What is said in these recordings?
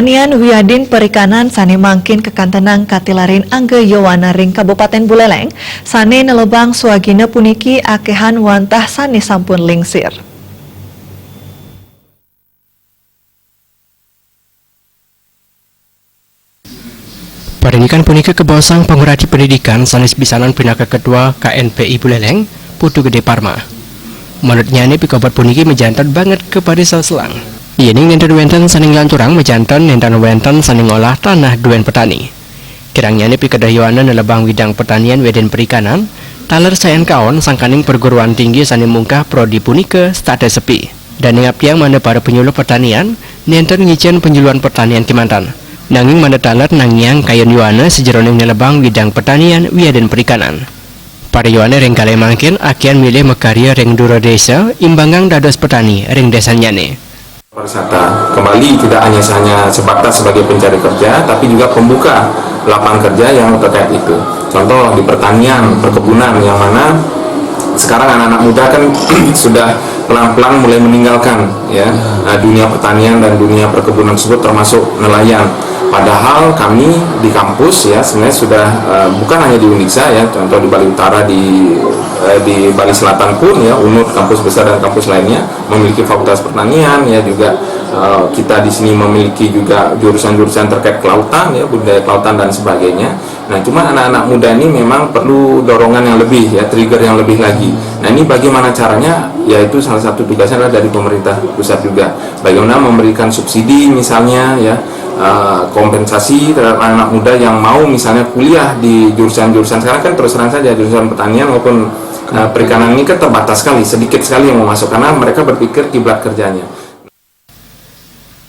Pertanian Wiadin Perikanan sane mangkin kekantenang katilarin Angge Yowana ring Kabupaten Buleleng sane nelebang suagina puniki akehan wantah sane sampun lingsir. Parinikan puniki kebosang pengurati pendidikan sanes bisanan pinaka ketua KNPI Buleleng Putu Gede Parma. Menurutnya ini pikobat puniki menjantan banget kepada selang. Yening nenten wenten saning lanturang menjantan nenten wenten saning olah tanah duen petani. Kirangnya ini pikadahyuana nelebang widang pertanian weden perikanan taler sayan kaon sangkaning perguruan tinggi saning mungkah prodi punike state sepi. Dan ingap yang mana para penyuluh pertanian nenten ngicen penyuluhan pertanian Kimantan. Nanging mana taler nangyang kayon yuana sejeroning nelebang widang pertanian weden perikanan. Para yuana ring kale mangkin akian milih mekarya ring dura desa imbangang dados petani ring desanya nih. Pariwisata kembali tidak hanya sebatas sebagai pencari kerja, tapi juga pembuka lapangan kerja yang terkait itu. Contoh di pertanian, perkebunan, yang mana sekarang anak-anak muda kan sudah pelan-pelan mulai meninggalkan ya dunia pertanian dan dunia perkebunan tersebut, termasuk nelayan. Padahal kami di kampus ya sebenarnya sudah bukan hanya di Uniksa ya, contoh di Bali Utara, di Bali Selatan pun ya, UNUD kampus besar dan kampus lainnya memiliki fakultas pertanian ya, juga kita di sini memiliki juga jurusan-jurusan terkait kelautan ya, budidaya kelautan dan sebagainya. Nah, cuma anak-anak muda ini memang perlu dorongan yang lebih ya, trigger yang lebih lagi. Nah, ini bagaimana caranya? Yaitu salah satu tugasnya adalah dari pemerintah pusat juga. Bagaimana memberikan subsidi misalnya ya, kompensasi terhadap anak muda yang mau misalnya kuliah di jurusan-jurusan, sekarang kan terus terang saja jurusan pertanian maupun perikanan ini kan terbatas sekali, sedikit sekali yang mau masuk karena mereka berpikir kiblat kerjanya.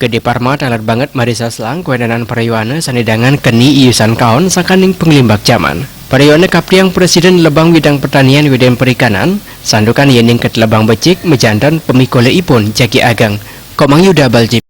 Gede Parma talat banget marisa selang kuedanan parayuana sanidangan keni iusan kaon sakaning penglimbak zaman. Parayuana kaptiang presiden lebang widang pertanian widang perikanan sandukan yening ket lebang becik mejantan pemikole ipun jaki agang. Komang Yuda Baljib.